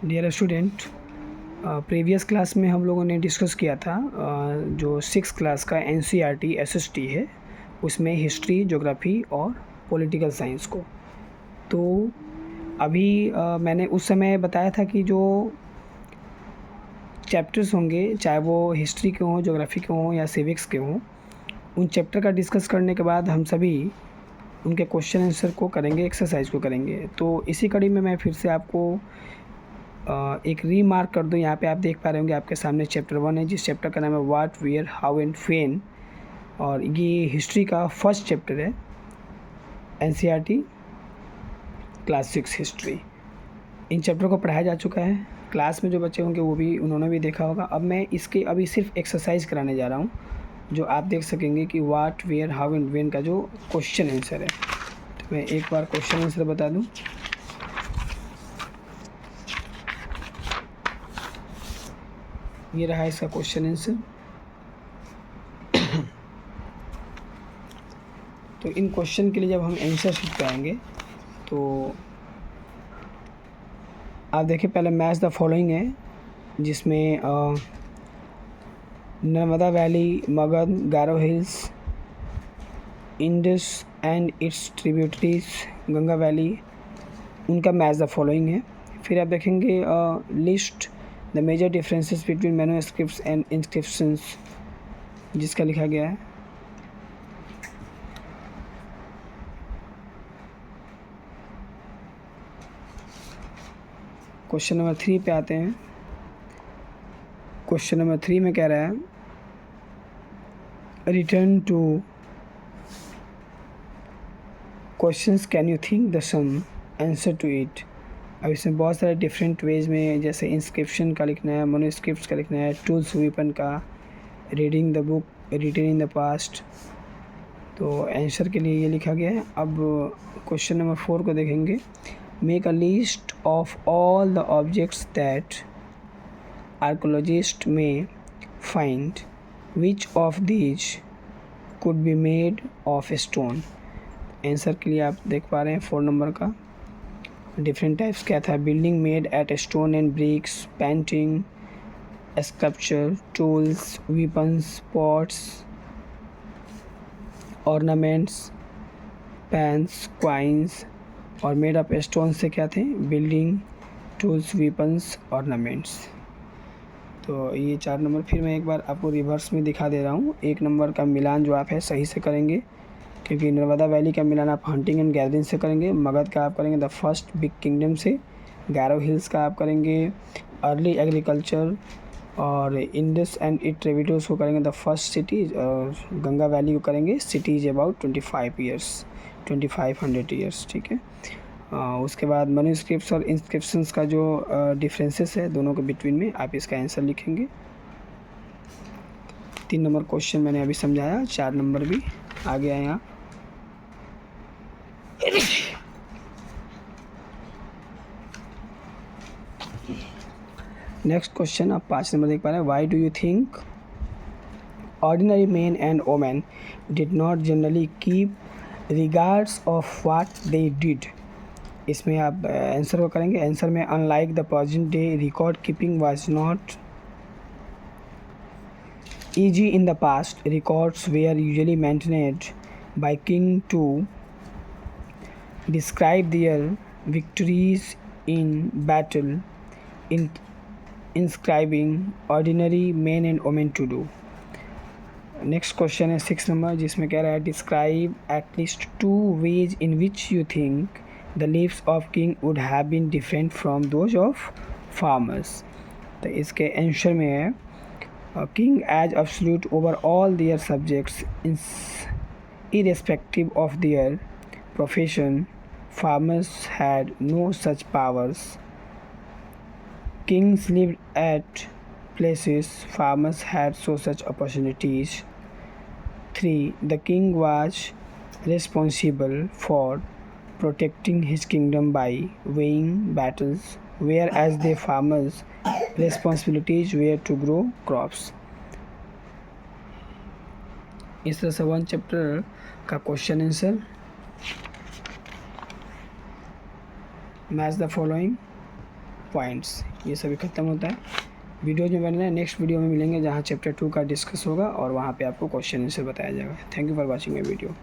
Dear student, previous class में हम लोगों ने डिस्कस किया था जो 6 क्लास का एनसीईआरटी एसएसटी है, उसमें हिस्ट्री, ज्योग्राफी और पॉलिटिकल साइंस को। तो अभी मैंने उस समय बताया था कि जो चैप्टर्स होंगे, चाहे वो हिस्ट्री के हों, ज्योग्राफी के हों या सिविक्स के हों, उन चैप्टर का डिस्कस करने के बाद हम सभी उनके क्वेश्चन आंसर को करेंगे, एक्सरसाइज को करेंगे। तो इसी कड़ी में मैं फिर से आपको एक रीमार्क कर दूं। यहाँ पे आप देख पा रहे होंगे आपके सामने चैप्टर 1 है, जिस चैप्टर का नाम है what, where, how and when, और ये हिस्ट्री का फर्स्ट चैप्टर है, एनसीईआरटी क्लास 6 हिस्ट्री। इन चैप्टर को पढ़ाया जा चुका है, क्लास में जो बच्चे होंगे वो भी उन्होंने भी देखा होगा। अब मैं इसके अभी सिर्फ एक्सरसाइज कराने जा रहा हूँ, जो आप देख सकेंगे कि what, where, how and when का जो क्वेश्चन आंसर है। तो मैं एक बार क्वेश्चन आंसर बता दूँ। ये रहा इसका क्वेश्चन आंसर। तो इन क्वेश्चन के लिए जब हम आंसर शीट पे आएंगे तो आप देखिए, पहले मैच द फॉलोइंग है, जिसमें Narmada valley, Magadh, Garo hills, Indus and its tributaries, Ganga valley, उनका मैच द फॉलोइंग है। फिर आप देखेंगे list the major differences between manuscripts and inscriptions, जिसका लिखा गया है। क्वेश्चन नंबर 3 पे आते हैं। क्वेश्चन नंबर 3 में कह रहा है return to questions, can you think the some answer to it. अब इसमें बहुत सारे डिफरेंट वेज में, जैसे इंस्क्रिप्शन का लिखना है, मैन्युस्क्रिप्ट्स का लिखना है, टूल्स वेपन का, reading the book, written in the past. तो आंसर के लिए ये लिखा गया है। अब क्वेश्चन नंबर 4 को देखेंगे। Make a list of all the objects that archaeologists may find, which of these could be made of stone. Answer के लिए आप देख पा रहे हैं 4 नंबर का डिफरेंट टाइप्स क्या था। Building made at stone and bricks, painting, sculpture, tools, weapons, pots, ornaments, pans, coins, और मेड ऑफ स्टोन से क्या थे, बिल्डिंग, टूल्स, वेपन्स, ऑर्नामेंट्स। तो ये 4 नंबर फिर मैं एक बार आपको रिवर्स में दिखा दे रहा हूँ। 1 नंबर का मिलान जो आप है सही से करेंगे, क्योंकि नर्मदा वैली का मिलान आप हंटिंग एंड गैदरिंग से करेंगे, मगध का आप करेंगे द फर्स्ट बिग किंगडम से, गारो हिल्स का आप करेंगे अर्ली एग्रीकल्चर, और इंडस एंड इट ट्रिब्यूटरीज को करेंगे द फर्स्ट सिटी, और गंगा वैली को करेंगे सिटीज अबाउट 2500 ईयर्स। ठीक है। उसके बाद मैन्युस्क्रिप्ट्स और इंस्क्रिप्शंस का जो डिफरेंसेस है दोनों के बिटवीन में, आप इसका आंसर लिखेंगे। 3 नंबर क्वेश्चन मैंने अभी समझाया, 4 नंबर भी आ गया यहाँ। नेक्स्ट क्वेश्चन आप 5 नंबर देख पा रहे हैं। Why do you think ordinary man and women did not generally keep regards of what they did. इसमें आप आंसर को करेंगे। आंसर में unlike the present day, record keeping was not easy in the past. Records were usually maintained by king to describe their victories in battle, in inscribing ordinary men and women to do. Next question है 6 number, जिसमें कह रहा है describe at least 2 ways in which you think the lives of king would have been different from those of farmers. तो इसके answer में है king as absolute over all their subjects, irrespective of their profession. Farmers had no such powers. Kings lived at places farmers had so such opportunities. 3. The king was responsible for protecting his kingdom by winning battles, whereas the farmers' responsibilities were to grow crops. इस तरह से 1 chapter का question answer. Match the following. Points, ये सभी ख़त्म होता है। Video जो बन रहा है नेक्स्ट वीडियो में मिलेंगे जहाँ चैप्टर 2 का डिस्कस होगा और वहाँ पे आपको क्वेश्चन आंसर बताया जाएगा। Thank you for watching my video.